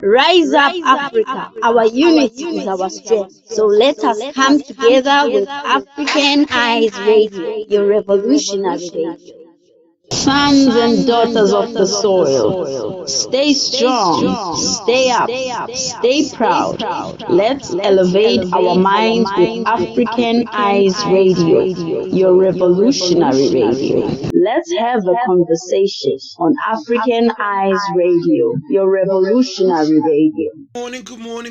Rise up, Africa. Our unity is our strength. So let us come together with African Eyes Radio, your revolutionary radio. Sons and daughters of the soil, stay strong, stay up, stay proud. Let's elevate our minds with African Eyes Radio, your revolutionary radio. Let's have a conversation on African Eyes Radio, your revolutionary radio.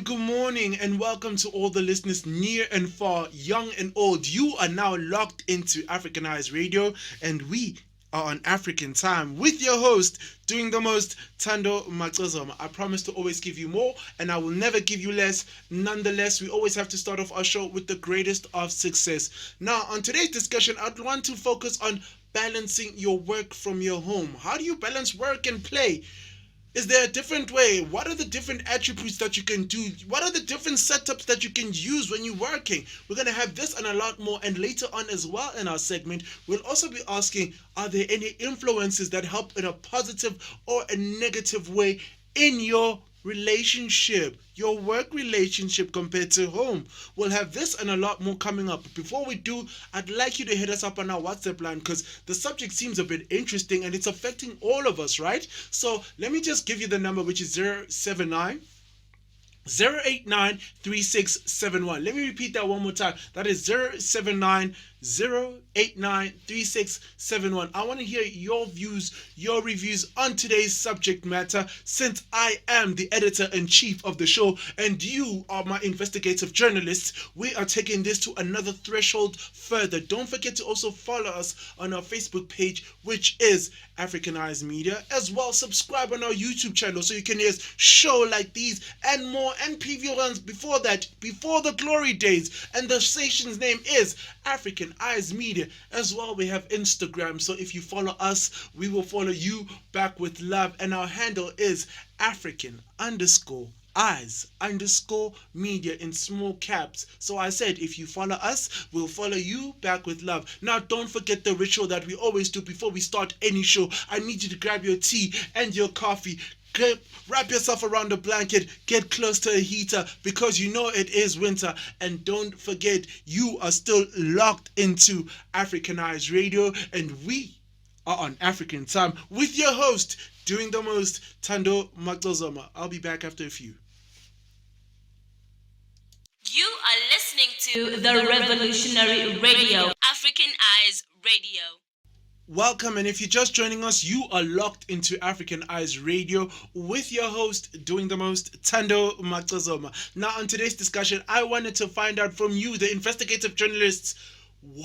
Good morning, and welcome to all the listeners near and far, young and old. You are now locked into Africanized Radio, and we are on African time with your host, doing the most, THANDO MACOZOMA. I promise to always give you more, and I will never give you less. Nonetheless, we always have to start off our show with the greatest of success. Now, on today's discussion, I'd want to focus on balancing your work from your home. How do you balance work and play? Is there a different way? What are the different attributes that you can do? What are the different setups that you can use when you're working? We're going to have this and a lot more. And later on as well in our segment, we'll also be asking, are there any influences that help in a positive or a negative way in your relationship, your work relationship compared to home? We'll have this and a lot more coming up. But before we do, I'd like you to hit us up on our WhatsApp line, because the subject seems a bit interesting and it's affecting all of us, right? So let me just give you the number, which is 079 089 3671. Let me repeat that one more time. That is 079 089 3671. I want to hear your views, your reviews on today's subject matter, since I am the editor-in-chief of the show and you are my investigative journalists. We are taking this to another threshold further. Don't forget to also follow us on our Facebook page, which is Africanized Media. As well, subscribe on our YouTube channel so you can hear show like these and more, and preview ones before that, before the glory days. And the station's name is African Eyes Media. As well, we have Instagram, so if you follow us, we will follow you back with love, and our handle is African_Eyes_Media in small caps. So I said, if you follow us, we'll follow you back with love. Now, don't forget the ritual that we always do before we start any show. I need you to grab your tea and your coffee. Wrap yourself around a blanket, get close to a heater, because you know it is winter. And don't forget, you are still locked into Africanized Radio, and we are on African time with your host, doing the most, THANDO MACOZOMA. I'll be back after a few. You are listening to the Revolutionary Radio, African Eyes Radio. Welcome, and if you're just joining us, you are locked into African Eyes Radio with your host, doing the most, THANDO MACOZOMA. Now, on today's discussion, I wanted to find out from you, the investigative journalists,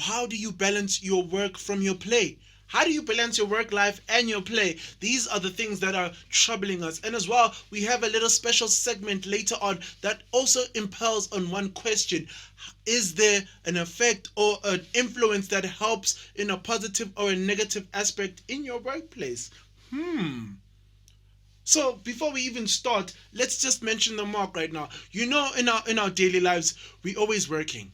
how do you balance your work from your play? How do you balance your work life and your play? These are the things that are troubling us. And as well, we have a little special segment later on that also impels on one question. Is there an effect or an influence that helps in a positive or a negative aspect in your workplace? So before we even start, let's just mention the mark right now. You know, in our daily lives, we're always working.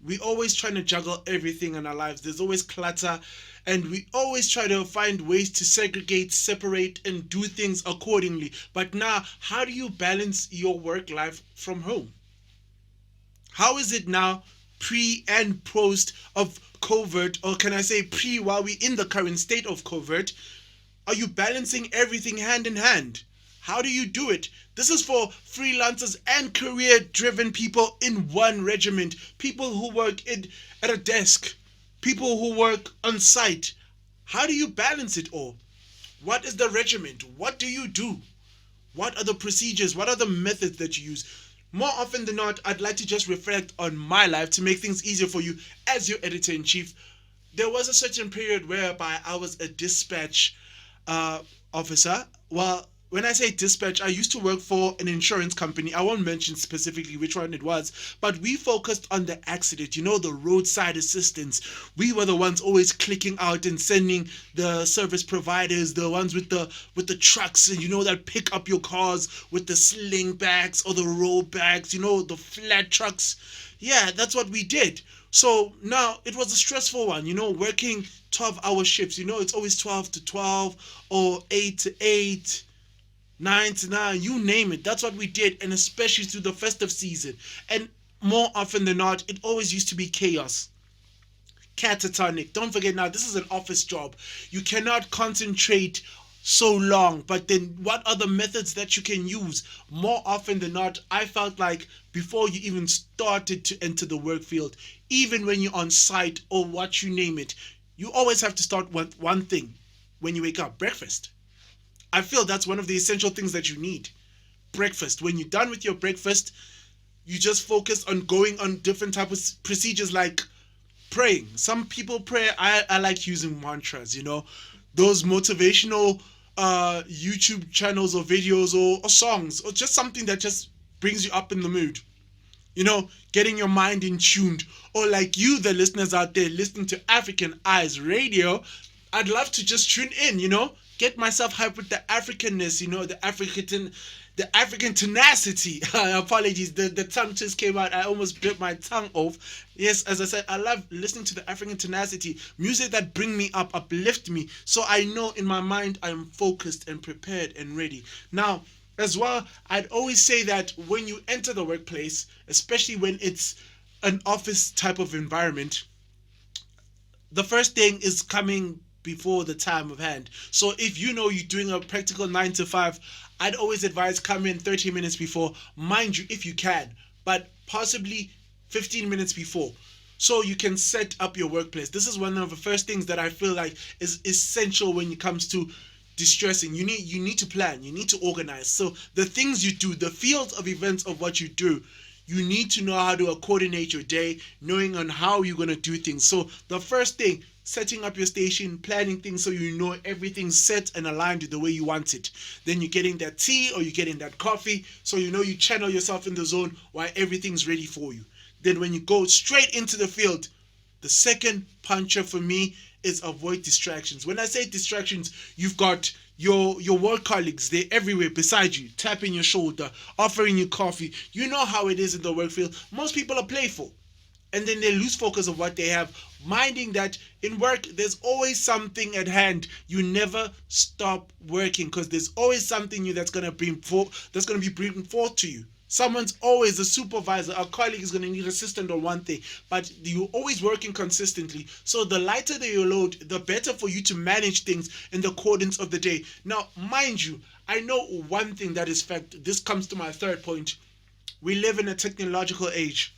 We always trying to juggle everything in our lives. There's always clutter, and we always try to find ways to segregate, separate, and do things accordingly. But now, how do you balance your work life from home? How is it now, pre and post of COVID, or can I say pre while we're in the current state of COVID? Are you balancing everything hand in hand? How do you do it? This is for freelancers and career-driven people in one regiment. People who work at a desk. People who work on site. How do you balance it all? What is the regiment? What do you do? What are the procedures? What are the methods that you use? More often than not, I'd like to just reflect on my life to make things easier for you as your editor-in-chief. There was a certain period whereby I was a dispatch officer. Well, when I say dispatch, I used to work for an insurance company. I won't mention specifically which one it was, but we focused on the accident, the roadside assistance. We were the ones always clicking out and sending the service providers, the ones with the trucks, and that pick up your cars with the sling bags or the roll bags, the flat trucks. Yeah, that's what we did. So now it was a stressful one, working 12-hour shifts. It's always 12 to 12 or 8 to 8. 9 to 9, you name it. That's what we did, and especially through the festive season. And more often than not, it always used to be chaos, catatonic. Don't forget now, this is an office job. You cannot concentrate so long. But then, what are the methods that you can use? More often than not, I felt like before you even started to enter the work field, even when you're on site or what you name it, you always have to start with one thing when you wake up: breakfast. I feel that's one of the essential things that you need. Breakfast. When you're done with your breakfast, you just focus on going on different type of procedures like praying. Some people pray. I like using mantras, those motivational YouTube channels or videos or songs or just something that just brings you up in the mood. Getting your mind in tuned. Or like you, the listeners out there listening to African Eyes Radio, I'd love to just tune in, get myself hyped with the Africanness, the African tenacity. Apologies, the tongue just came out. I almost bit my tongue off. Yes, as I said, I love listening to the African tenacity, music that bring me up, uplift me, so I know in my mind I am focused and prepared and ready. Now, as well, I'd always say that when you enter the workplace, especially when it's an office type of environment, the first thing is coming before the time of hand. So if you're doing a practical 9 to 5, I'd always advise come in 30 minutes before, mind you, if you can, but possibly 15 minutes before. So you can set up your workplace. This is one of the first things that I feel like is essential when it comes to distressing. You need to plan, you need to organize. So the things you do, the field of events of what you do, you need to know how to coordinate your day, knowing on how you're going to do things. So the first thing, setting up your station, planning things so you know everything's set and aligned with the way you want it. Then you're getting that tea or you're getting that coffee, so you channel yourself in the zone while everything's ready for you. Then when you go straight into the field, the second puncher for me is avoid distractions. When I say distractions, you've got your work colleagues, they're everywhere beside you, tapping your shoulder, offering you coffee. You know how it is in the work field. Most people are playful, and then they lose focus of what they have, minding that in work there's always something at hand. You never stop working because there's always something new that's going to be bringing forth to you. Someone's always a supervisor, a colleague is going to need assistance on one thing, but you're always working consistently. So the lighter the your load, the better for you to manage things in the accordance of the day. Now, mind you, I know one thing that is fact. This comes to my third point. We live in a technological age.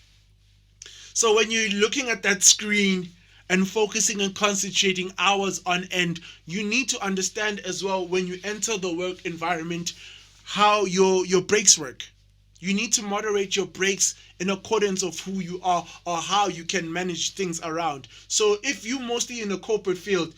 So when you're looking at that screen and focusing and concentrating hours on end, you need to understand as well when you enter the work environment how your breaks work. You need to moderate your breaks in accordance of who you are or how you can manage things around. So if you're mostly in the corporate field,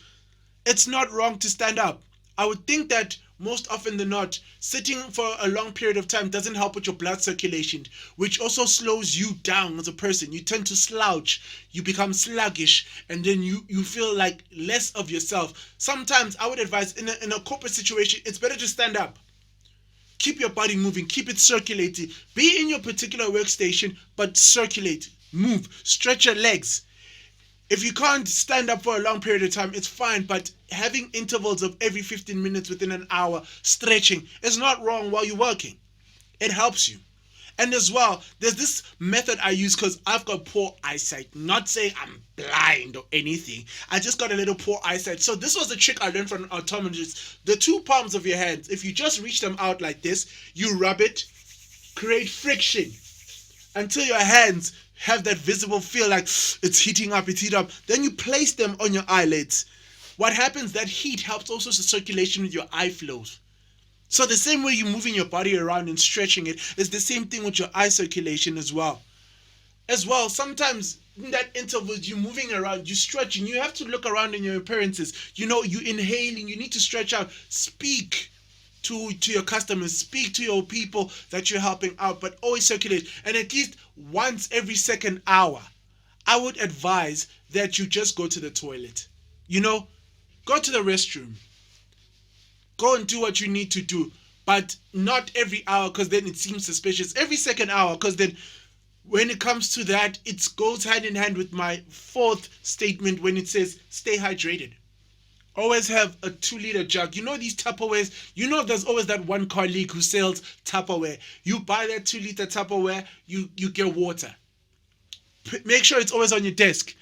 it's not wrong to stand up. I would think that most often than not, sitting for a long period of time doesn't help with your blood circulation, which also slows you down as a person. You tend to slouch, you become sluggish, and then you feel like less of yourself. Sometimes I would advise in a corporate situation, it's better to stand up. Keep your body moving, keep it circulating. Be in your particular workstation, but circulate, move, stretch your legs. If you can't stand up for a long period of time, it's fine, but having intervals of every 15 minutes within an hour, stretching, is not wrong while you're working. It helps you. And as well, there's this method I use because I've got poor eyesight. Not saying I'm blind or anything. I just got a little poor eyesight. So this was a trick I learned from an optometrist. The two palms of your hands, if you just reach them out like this, you rub it, create friction until your hands have that visible feel like it's heating up, Then you place them on your eyelids. What happens, that heat helps also the circulation with your eye flows. So the same way you're moving your body around and stretching it is the same thing with your eye circulation as well. Sometimes in that interval, you're moving around, you're stretching, you have to look around in your appearances. You're inhaling, you need to stretch out. Speak to your customers, speak to your people that you're helping out, but always circulate. And at least once every second hour, I would advise that you just go to the toilet. Go to the restroom. Go and do what you need to do, but not every hour because then it seems suspicious. Every second hour, because then when it comes to that, it goes hand in hand with my fourth statement when it says stay hydrated. Always have a 2 liter jug. You know these Tupperwares. You know there's always that one colleague who sells Tupperware. You buy that 2 liter Tupperware. You get water. Make sure it's always on your desk.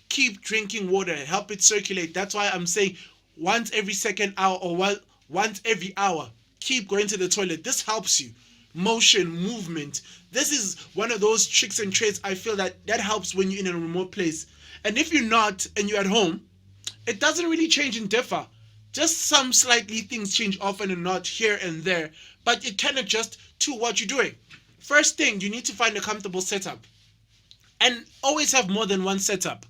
Keep drinking water. Help it circulate. That's why I'm saying once every second hour or once every hour. Keep going to the toilet. This helps you. Motion, movement. This is one of those tricks and trades I feel that helps when you're in a remote place. And if you're not and you're at home, it doesn't really change and differ. Just some slightly things change often and not here and there, but it can adjust to what you're doing. First thing, you need to find a comfortable setup and always have more than one setup.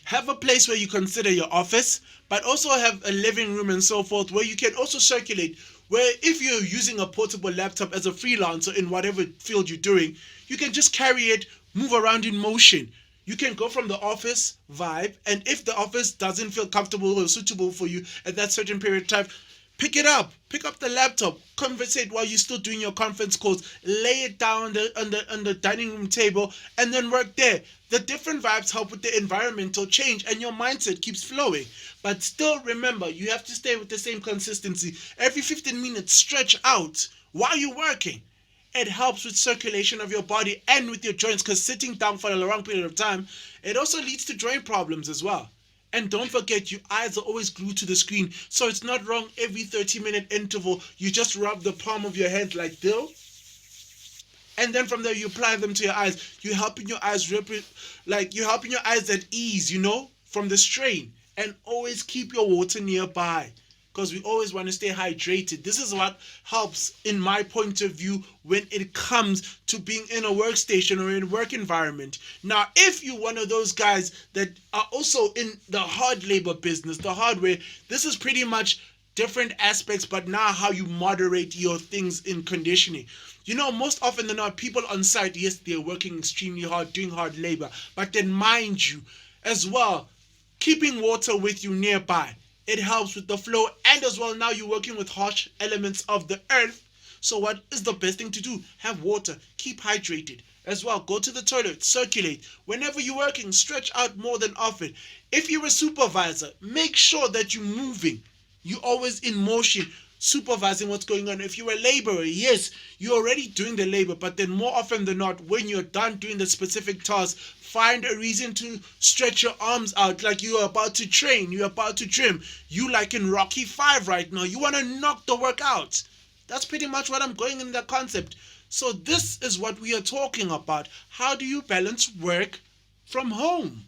Have a place where you consider your office, but also have a living room and so forth where you can also circulate. Where if you're using a portable laptop as a freelancer in whatever field you're doing, you can just carry it, move around in motion. You can go from the office vibe, and if the office doesn't feel comfortable or suitable for you at that certain period of time, pick up the laptop, conversate while you're still doing your conference calls, lay it down on the dining room table, and then work there. The different vibes help with the environmental change, and your mindset keeps flowing. But still remember, you have to stay with the same consistency. Every 15 minutes, stretch out while you're working. It helps with circulation of your body and with your joints, because sitting down for a long period of time, it also leads to joint problems as well. And don't forget, your eyes are always glued to the screen, so it's not wrong every 30-minute interval. You just rub the palm of your hand like this, and then from there you apply them to your eyes. You're helping your eyes you're helping your eyes at ease, from the strain. And always keep your water nearby, because we always want to stay hydrated. This is what helps, in my point of view, when it comes to being in a workstation or in a work environment. Now, if you're one of those guys that are also in the hard labor business, the hardware, this is pretty much different aspects, but now how you moderate your things in conditioning. Most often than not, people on site, yes, they're working extremely hard, doing hard labor, but then mind you, as well, keeping water with you nearby. It helps with the flow, and as well, now you're working with harsh elements of the earth. So what is the best thing to do? Have water. Keep hydrated. As well, go to the toilet, circulate. Whenever you're working, stretch out more than often. If you're a supervisor, make sure that you're moving. You're always in motion, supervising what's going on. If you're a laborer, yes, you're already doing the labor, but then more often than not, when you're done doing the specific task, find a reason to stretch your arms out like you're about to train, you're about to gym. You like in Rocky 5 right now. You want to knock the work out. That's pretty much what I'm going in the concept. So this is what we are talking about. How do you balance work from home?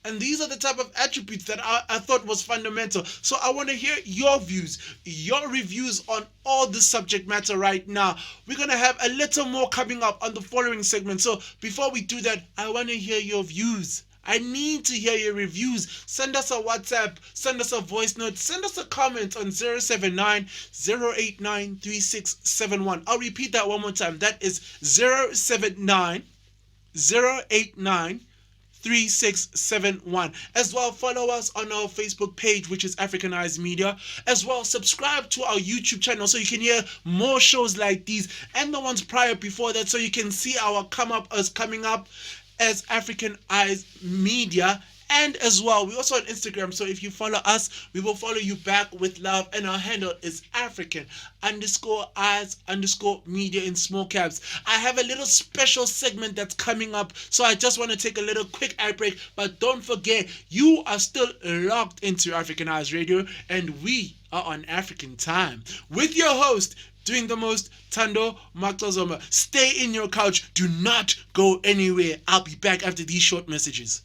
And these are the type of attributes that I thought was fundamental. So I want to hear your views, your reviews on all this subject matter right now. We're going to have a little more coming up on the following segment. So before we do that, I want to hear your views. I need to hear your reviews. Send us a WhatsApp, send us a voice note, send us a comment on 079-089-3671. I'll repeat that one more time. That is 079-089-3671. As well, follow us on our Facebook page, which is Africanized Media. As well, subscribe to our YouTube channel so you can hear more shows like these and the ones prior before that, so you can see our coming up as Africanized Media. And as well, we're also on Instagram, so if you follow us, we will follow you back with love. And our handle is African_eyes_media in small caps. I have a little special segment that's coming up, so I just want to take a little quick ad break. But don't forget, you are still locked into African Eyes Radio, and we are on African time with your host, doing the most, THANDO MACOZOMA. Stay in your couch. Do not go anywhere. I'll be back after these short messages.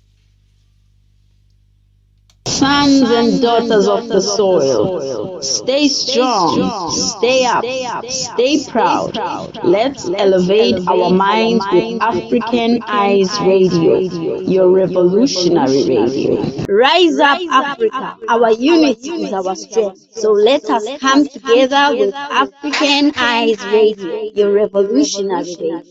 Sons and daughters of the soil, stay strong, stay up, stay proud. Let's elevate our minds with African Eyes Radio, your revolutionary radio. Rise up, Africa. Our unity is our strength. So let us come together with African Eyes Radio, your revolutionary radio.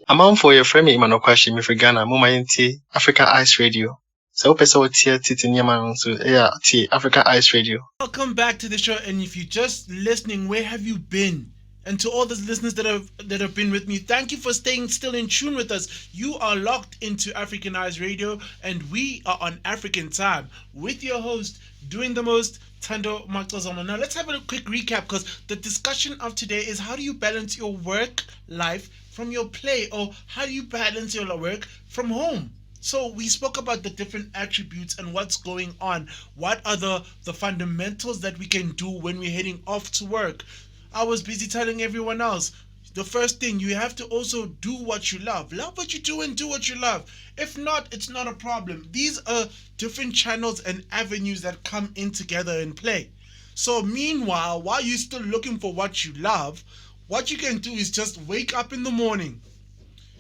Amanfo yɛfrɛ me Imanokwashi mefiri Ghana moma yɛntie Africa Ice Radio. So wopɛ sɛ wotie tete nneɛma no nso ɛyɛ tie Africa Ice Radio. Welcome back to the show, and if you're just listening, where have you been? And to all the listeners that have been with me, thank you for staying still in tune with us. You are locked into Africanized Radio, and we are on African time with your host, doing the most, THANDO MACOZOMA. Now let's have a quick recap, because the discussion of today is how do you balance your work life from your play, or how do you balance your work from home? So we spoke about the different attributes and what's going on. What are the fundamentals that we can do when we're heading off to work? I was busy telling everyone else, the first thing, you have to also do what you love. Love what you do and do what you love. If not, it's not a problem. These are different channels and avenues that come in together and play. So meanwhile, while you're still looking for what you love, what you can do is just wake up in the morning.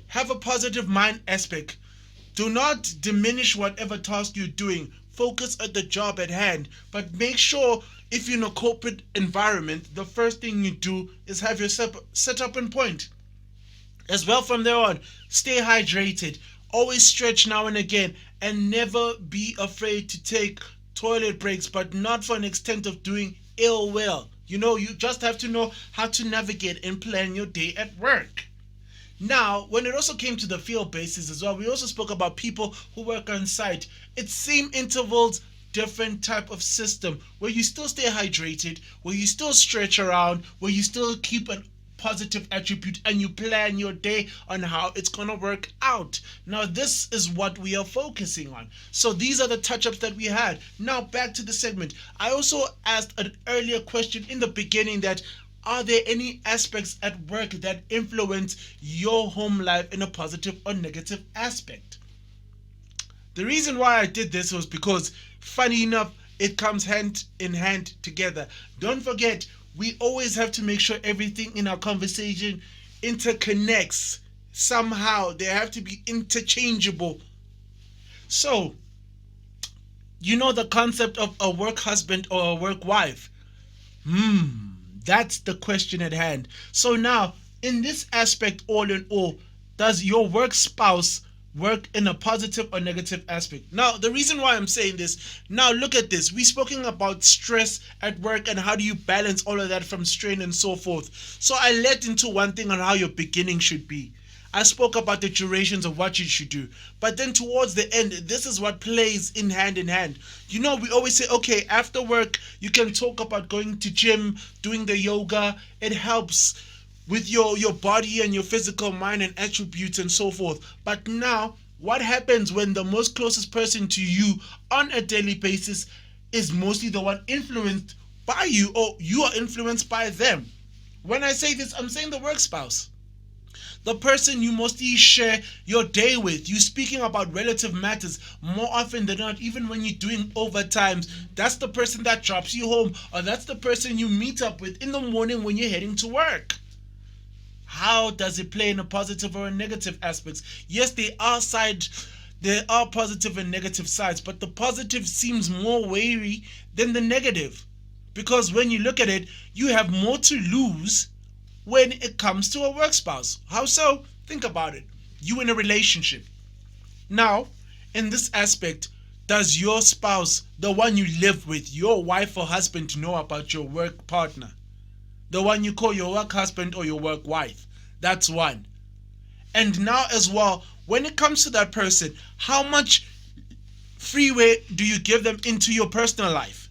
Have a positive mind aspect. Do not diminish whatever task you're doing. Focus at the job at hand. But make sure, if you're in a corporate environment, the first thing you do is have your set up in point. As well, from there on, stay hydrated. Always stretch now and again. And never be afraid to take toilet breaks, but not for an extent of doing ill will. You just have to know how to navigate and plan your day at work. Now, when it also came to the field basis as well, we also spoke about people who work on site. It's same intervals, different type of system, where you still stay hydrated, where you still stretch around, where you still keep a positive attribute, and you plan your day on how it's going to work out. Now, this is what we are focusing on. So these are the touch-ups that we had. Now, back to the segment. I also asked an earlier question in the beginning that, are there any aspects at work that influence your home life in a positive or negative aspect? The reason why I did this was because, funny enough, it comes hand in hand together. Don't forget, we always have to make sure everything in our conversation interconnects. Somehow, they have to be interchangeable. So, the concept of a work husband or a work wife. That's the question at hand. So now, in this aspect, all in all, does your work spouse work in a positive or negative aspect? Now, the reason why I'm saying this, now look at this. We're speaking about stress at work and how do you balance all of that from strain and so forth. So I led into one thing on how your beginning should be. I spoke about the durations of what you should do. But then towards the end, this is what plays in hand. We always say, okay, after work, you can talk about going to gym, doing the yoga. It helps with your body and your physical mind and attributes and so forth. But now, what happens when the most closest person to you on a daily basis is mostly the one influenced by you, or you are influenced by them? When I say this, I'm saying the work spouse. The person you mostly share your day with. You speaking about relative matters more often than not, even when you're doing overtimes. That's the person that drops you home, or that's the person you meet up with in the morning when you're heading to work. How does it play in a positive or a negative aspects? Yes, there are positive and negative sides, but the positive seems more wary than the negative. Because when you look at it, you have more to lose when it comes to a work spouse. How so? Think about it. You in a relationship. Now, in this aspect, does your spouse, the one you live with, your wife or husband, know about your work partner? The one you call your work husband or your work wife. That's one. And now as well, when it comes to that person, how much freeway do you give them into your personal life?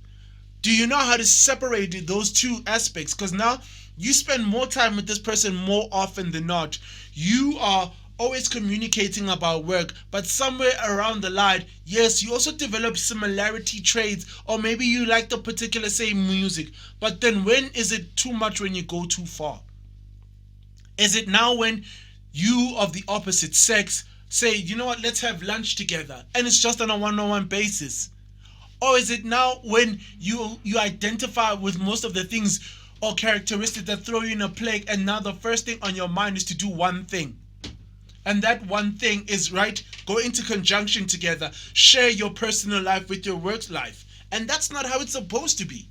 Do you know how to separate those two aspects? Because now you spend more time with this person more often than not. You are always communicating about work, but somewhere around the line, yes, you also develop similarity traits, or maybe you like the particular same music. But then when is it too much when you go too far? Is it now when you of the opposite sex say, you know what, let's have lunch together, and it's just on a one-on-one basis? Or is it now when you identify with most of the things or characteristics that throw you in a plague, and now the first thing on your mind is to do one thing? And that one thing is, right, go into conjunction together, share your personal life with your work life. And that's not how it's supposed to be.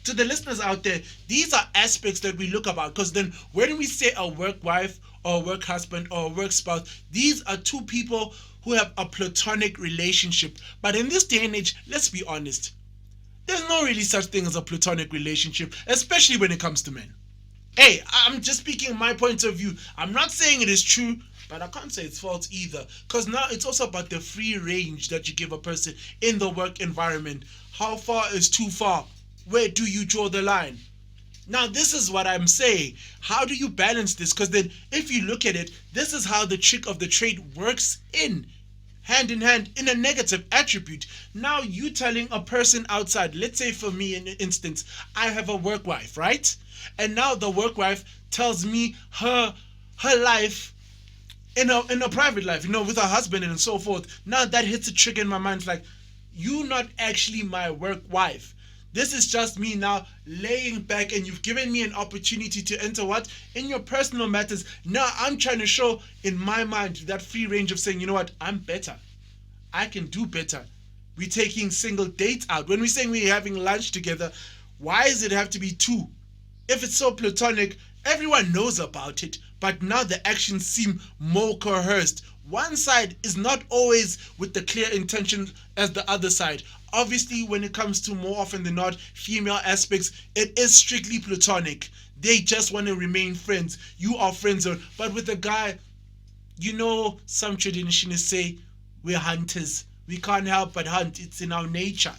To the listeners out there, these are aspects that we look about, because then when we say a work wife or a work husband or a work spouse, these are two people who have a platonic relationship. But in this day and age, let's be honest, there's no really such thing as a platonic relationship, especially when it comes to men. Hey, I'm just speaking my point of view. I'm not saying it is true, but I can't say it's false either. Because now it's also about the free range that you give a person in the work environment. How far is too far? Where do you draw the line? Now, this is what I'm saying. How do you balance this? Because then, if you look at it, this is how the trick of the trade works in hand in hand in a negative attribute. Now, you telling a person outside, let's say for me, in an instance, I have a work wife, right? And now the work wife tells me her life in a private life, with her husband and so forth. Now that hits a trigger in my mind. It's like, you not actually my work wife. This is just me now laying back, and you've given me an opportunity to enter what? In your personal matters. Now I'm trying to show in my mind that free range of saying, you know what, I'm better. I can do better. We're taking single dates out. When we're saying we're having lunch together, why does it have to be two? If it's so platonic, everyone knows about it, but now the actions seem more coerced. One side is not always with the clear intention as the other side. Obviously, when it comes to more often than not female aspects, it is strictly platonic. They just want to remain friends. You are friends, but with a guy, some traditionists say we're hunters. We can't help but hunt. It's in our nature.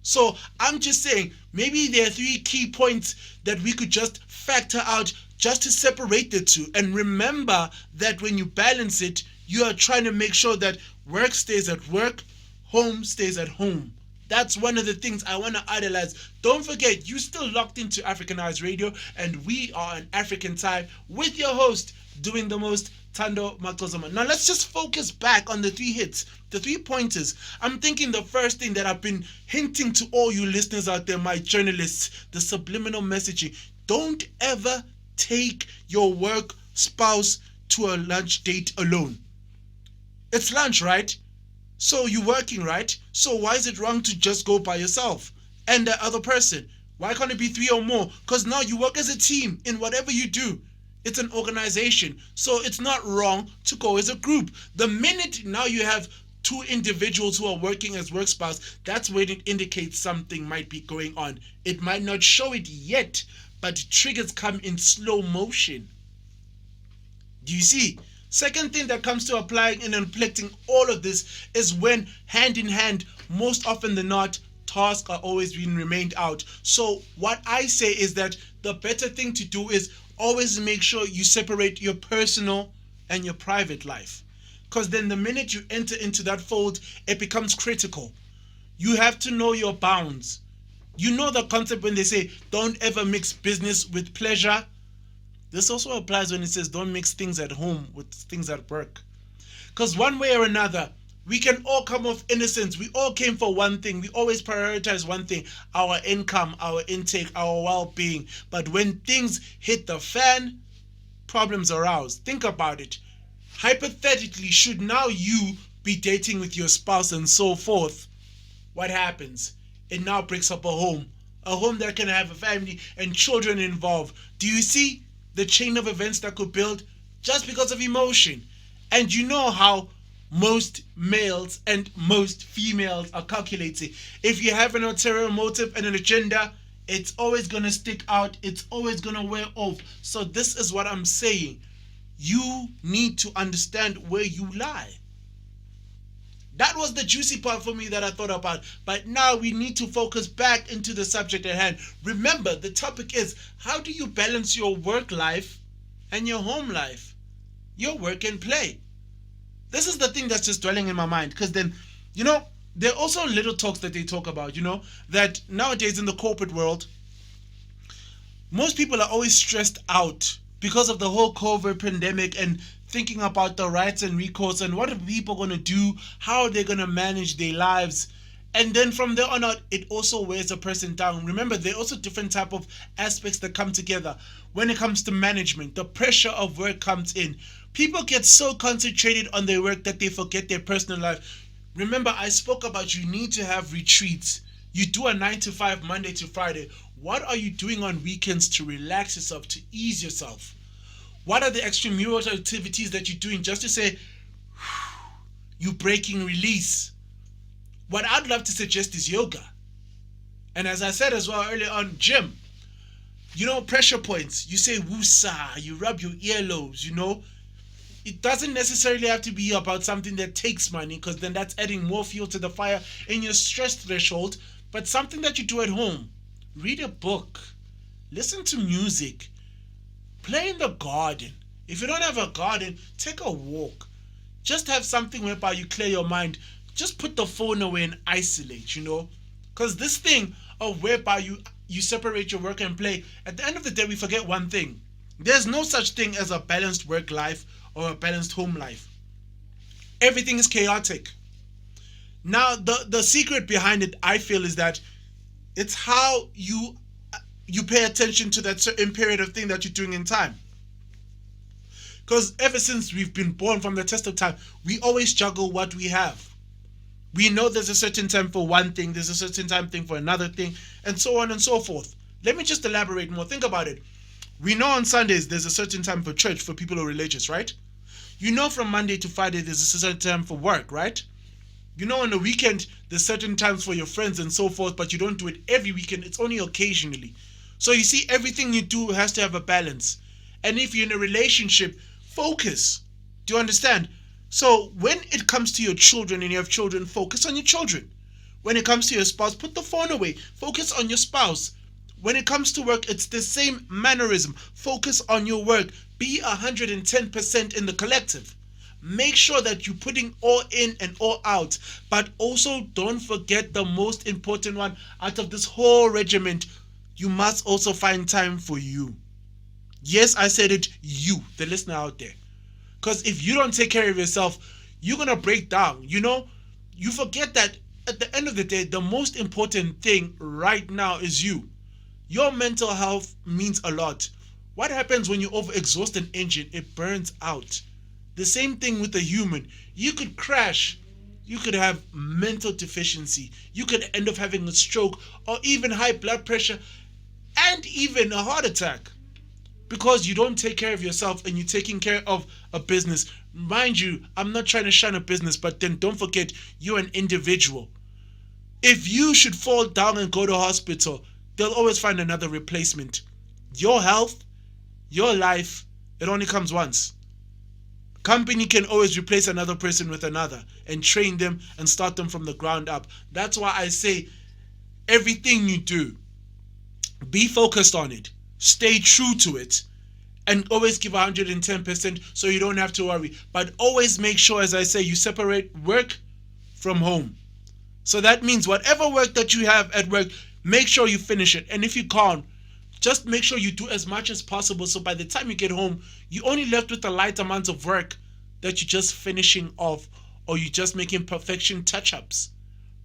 So I'm just saying, maybe there are 3 key points that we could just factor out just to separate the two. And remember that when you balance it, you are trying to make sure that work stays at work, home stays at home. That's one of the things I want to idolize. Don't forget, you still locked into Africanized Radio, and we are an African time with your host doing the most, THANDO MACOZOMA. Now let's just focus back on the 3 hits, the 3 pointers. I'm thinking the first thing that I've been hinting to all you listeners out there, my journalists, the subliminal messaging. Don't ever take your work spouse to a lunch date alone. It's lunch, right? So you're working, right? So why is it wrong to just go by yourself and the other person? Why can't it be 3 or more? Because now you work as a team in whatever you do. It's an organization. So it's not wrong to go as a group. The minute now you have 2 individuals who are working as work spouse, that's when it indicates something might be going on. It might not show it yet, but triggers come in slow motion. Do you see? Second thing that comes to applying and inflicting all of this is when hand in hand, most often than not, tasks are always being remained out. So what I say is that the better thing to do is always make sure you separate your personal and your private life. Because then the minute you enter into that fold, it becomes critical. You have to know your bounds. You know the concept when they say, don't ever mix business with pleasure. This also applies when it says don't mix things at home with things at work. Because one way or another, we can all come off innocent. We all came for one thing. We always prioritize one thing, our income, our intake, our well-being. But when things hit the fan, problems arise. Think about it. Hypothetically, should now you be dating with your spouse and so forth, what happens? It now breaks up a home that can have a family and children involved. Do you see the chain of events that could build just because of emotion? And you know how most males and most females are calculating. If you have an ulterior motive and an agenda, it's always going to stick out. It's always going to wear off. So this is what I'm saying. You need to understand where you lie. That was the juicy part for me that I thought about. But now we need to focus back into the subject at hand. Remember, the topic is, how do you balance your work life and your home life? Your work and play. This is the thing that's just dwelling in my mind. Because then, there are also little talks that they talk about, that nowadays in the corporate world, most people are always stressed out because of the whole COVID pandemic and thinking about the rights and recourse and what are people going to do, how are they going to manage their lives. And then from there on out, it also wears a person down. Remember, there are also different type of aspects that come together. When it comes to management, the pressure of work comes in. People get so concentrated on their work that they forget their personal life. Remember, I spoke about you need to have retreats. You do a 9 to 5, Monday to Friday. What are you doing on weekends to relax yourself, to ease yourself? What are the extramural activities that you're doing just to say, you breaking release? What I'd love to suggest is yoga. And as I said as well earlier on, gym. Pressure points. You say woosah, you rub your earlobes, It doesn't necessarily have to be about something that takes money, because then that's adding more fuel to the fire in your stress threshold, but something that you do at home. Read a book, listen to music, play in the garden. If you don't have a garden, take a walk. Just have something whereby you clear your mind. Just put the phone away and isolate, Because this thing of whereby you separate your work and play, at the end of the day, we forget one thing. There's no such thing as a balanced work life or a balanced home life. Everything is chaotic. Now, the secret behind it, I feel, is that it's how you pay attention to that certain period of thing that you're doing in time. Because ever since we've been born, from the test of time, we always juggle what we have. We know there's a certain time for one thing, there's a certain time thing for another thing, and so on and so forth. Let me just elaborate more. Think about it. We know on Sundays there's a certain time for church for people who are religious, right? From Monday to Friday there's a certain time for work, right? On the weekend there's certain times for your friends and so forth, but you don't do it every weekend, it's only occasionally. So you see, everything you do has to have a balance. And if you're in a relationship, focus. Do you understand? So when it comes to your children and you have children, focus on your children. When it comes to your spouse, put the phone away. Focus on your spouse. When it comes to work, it's the same mannerism. Focus on your work. Be 110% in the collective. Make sure that you're putting all in and all out. But also don't forget the most important one out of this whole regiment. You must also find time for you. Yes, I said it, you, the listener out there. Because if you don't take care of yourself, you're going to break down. You forget that at the end of the day, the most important thing right now is you. Your mental health means a lot. What happens when you overexhaust an engine? It burns out. The same thing with a human. You could crash. You could have mental deficiency. You could end up having a stroke or even high blood pressure and even a heart attack. Because you don't take care of yourself and you're taking care of a business. Mind you, I'm not trying to shun a business, but then don't forget, you're an individual. If you should fall down and go to hospital, they'll always find another replacement. Your health, your life, it only comes once. Company can always replace another person with another and train them and start them from the ground up. That's why I say everything you do, be focused on it. Stay true to it and always give 110% so you don't have to worry. But always make sure, as I say, you separate work from home. So that means whatever work that you have at work, make sure you finish it. And if you can't, just make sure you do as much as possible so by the time you get home, you're only left with a light amount of work that you're just finishing off or you're just making perfection touch-ups.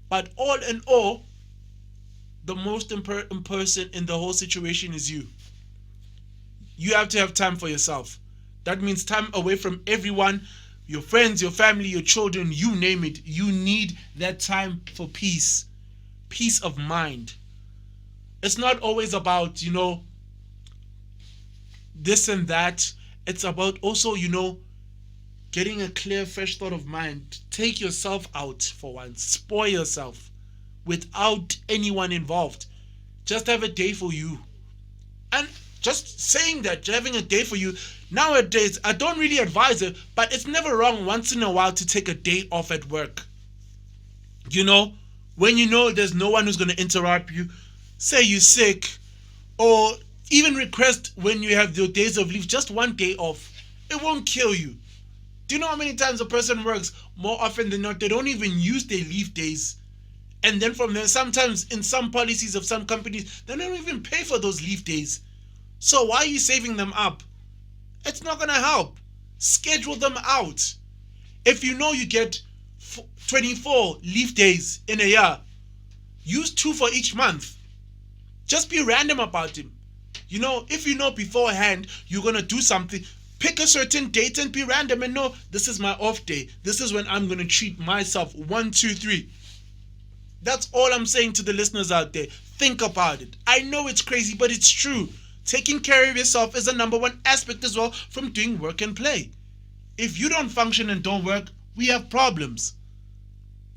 But all in all, the most important person in the whole situation is you. You have to have time for yourself. That means time away from everyone, your friends, your family, your children, you name it. You need that time for peace of mind. It's not always about, this and that. It's about also, getting a clear, fresh thought of mind. Take yourself out for once. Spoil yourself without anyone involved. Just have a day for you. And just saying that, having a day for you, nowadays, I don't really advise it, but it's never wrong once in a while to take a day off at work. When there's no one who's going to interrupt you, say you're sick, or even request when you have your days of leave, just one day off. It won't kill you. Do you know how many times a person works? More often than not, they don't even use their leave days. And then from there, sometimes in some policies of some companies, they don't even pay for those leave days. So why are you saving them up? It's not going to help. Schedule them out. If you know you get 24 leave days in a year, use 2 for each month. Just be random about it. If you know beforehand you're going to do something, pick a certain date and be random and know this is my off day. This is when I'm going to treat myself. 1, 2, 3. That's all I'm saying to the listeners out there. Think about it. I know it's crazy, but it's true. Taking care of yourself is the number one aspect as well from doing work and play. If you don't function and don't work, we have problems.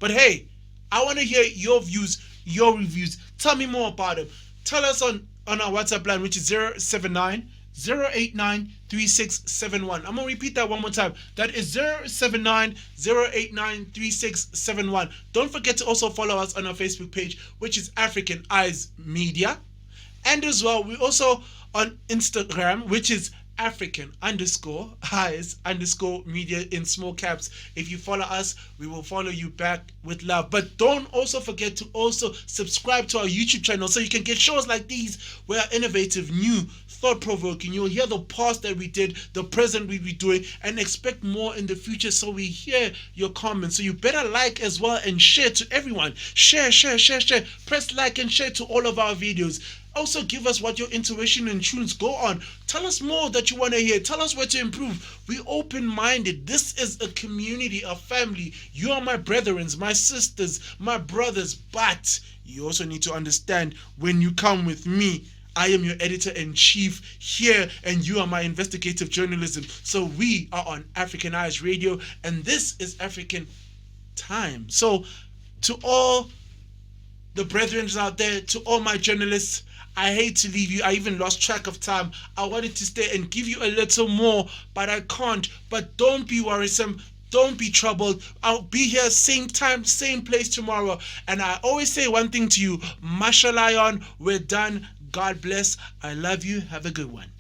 But hey, I want to hear your views, your reviews. Tell me more about them. Tell us on on our WhatsApp line, which is 079 089 3671. I'm going to repeat that one more time. That is 079 089 3671. Don't forget to also follow us on our Facebook page, which is African Eyes Media. And as well, we also on Instagram, which is African_eyes_media in small caps. If you follow us, we will follow you back with love. But don't also forget to also subscribe to our YouTube channel so you can get shows like these where are innovative, new, thought-provoking. You'll hear the past that we did, the present we be doing, and expect more in the future. So we hear your comments. So you better like as well and share to everyone. Share. Press like and share to all of our videos. Also, give us what your intuition and tunes go on. Tell us more that you want to hear. Tell us where to improve. We're open-minded. This is a community, a family. You are my brethren, my sisters, my brothers. But you also need to understand when you come with me, I am your editor-in-chief here, and you are my investigative journalism. So we are on African Eyes Radio, and this is African Time. So to all the brethren out there, to all my journalists, I hate to leave you. I even lost track of time. I wanted to stay and give you a little more, but I can't. But don't be worrisome. Don't be troubled. I'll be here same time, same place tomorrow. And I always say one thing to you. Mashalayon, we're done. God bless. I love you. Have a good one.